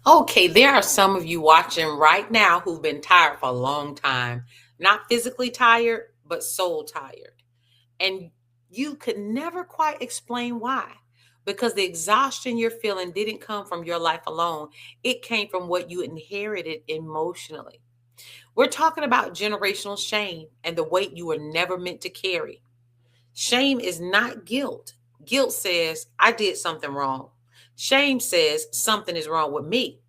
Okay, there are some of you watching right now who've been tired for a long time. Not physically tired, but soul tired. And you could never quite explain why. Because the exhaustion you're feeling didn't come from your life alone, it came from what you inherited emotionally. We're talking about generational shame and the weight you were never meant to carry. Shame is not guilt. Guilt says, I did something wrong. Shame says, something is wrong with me.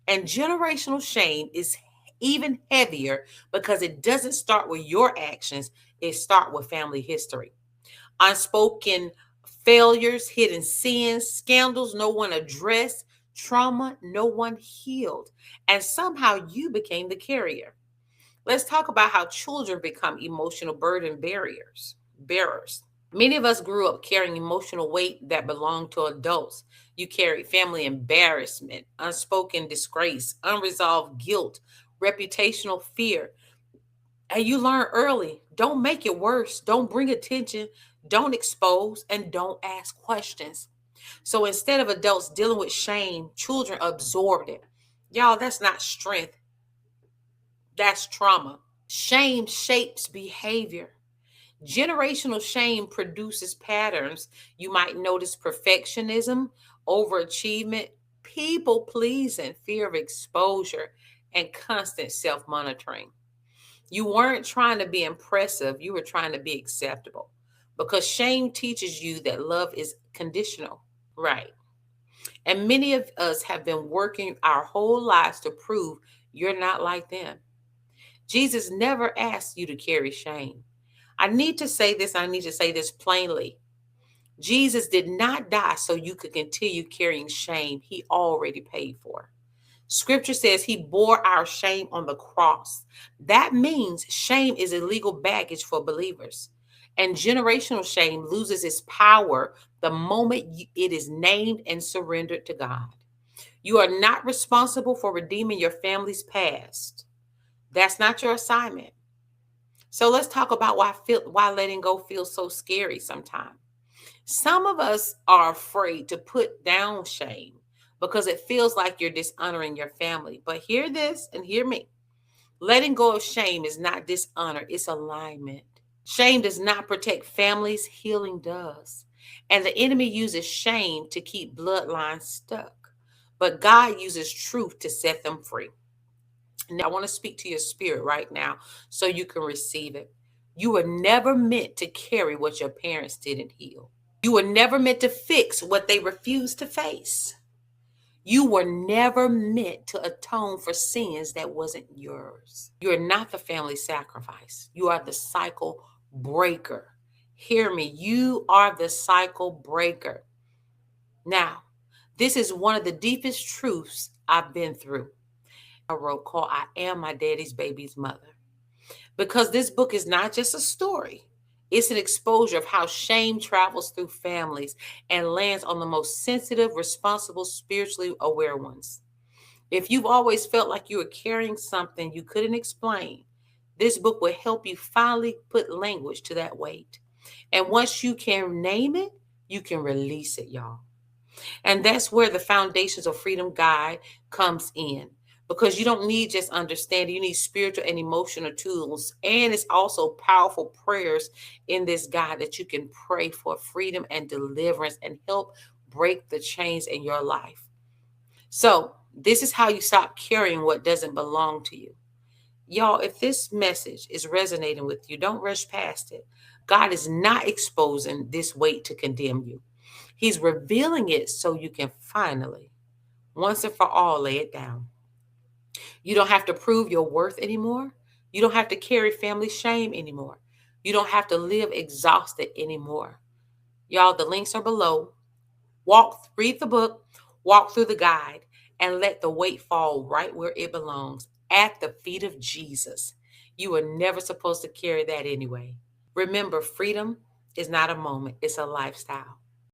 And generational shame is even heavier because it doesn't start with your actions, it starts with family history. Unspoken failures, hidden sins, scandals no one addressed, trauma no one healed. And somehow you became the carrier. Let's talk about how children become emotional burden bearers. Many of us grew up carrying emotional weight that belonged to adults. You carried family embarrassment, unspoken disgrace, unresolved guilt, reputational fear. And you learn early, don't make it worse, don't bring attention, don't expose, and don't ask questions. So instead of adults dealing with shame, children absorbed it. Y'all, that's not strength, that's trauma. Shame shapes behavior. Generational shame produces patterns. You might notice perfectionism, overachievement, people pleasing, fear of exposure, and constant self monitoring. You weren't trying to be impressive, you were trying to be acceptable because shame teaches you that love is conditional. Right. And many of us have been working our whole lives to prove you're not like them. Jesus never asked you to carry shame. I need to say this plainly. Jesus did not die so you could continue carrying shame he already paid for. Scripture says he bore our shame on the cross. That means shame is illegal baggage for believers. And generational shame loses its power the moment it is named and surrendered to God. You are not responsible for redeeming your family's past. That's not your assignment. So let's talk about why letting go feels so scary sometimes. Some of us are afraid to put down shame because it feels like you're dishonoring your family. But hear this and hear me. Letting go of shame is not dishonor, it's alignment. Shame does not protect families, healing does. And the enemy uses shame to keep bloodlines stuck. But God uses truth to set them free. Now, I want to speak to your spirit right now so you can receive it. You were never meant to carry what your parents didn't heal. You were never meant to fix what they refused to face. You were never meant to atone for sins that wasn't yours. You are not the family sacrifice. You are the cycle breaker. Hear me. You are the cycle breaker. Now, this is one of the deepest truths I've been through. I wrote called I Am My Daddy's Baby's Mother. Because this book is not just a story, it's an exposure of how shame travels through families and lands on the most sensitive, responsible, spiritually aware ones. If you've always felt like you were carrying something you couldn't explain, this book will help you finally put language to that weight. And once you can name it, you can release it, y'all. And that's where the Foundations of Freedom Guide comes in. Because you don't need just understanding, you need spiritual and emotional tools. And it's also powerful prayers in this guide that you can pray for freedom and deliverance and help break the chains in your life. So, this is how you stop carrying what doesn't belong to you. Y'all, if this message is resonating with you, don't rush past it. God is not exposing this weight to condemn you. He's revealing it so you can finally, once and for all, lay it down. You don't have to prove your worth anymore. You don't have to carry family shame anymore. You don't have to live exhausted anymore. Y'all, the links are below. Read the book, walk through the guide, and let the weight fall right where it belongs, at the feet of Jesus. You were never supposed to carry that anyway. Remember, freedom is not a moment, it's a lifestyle.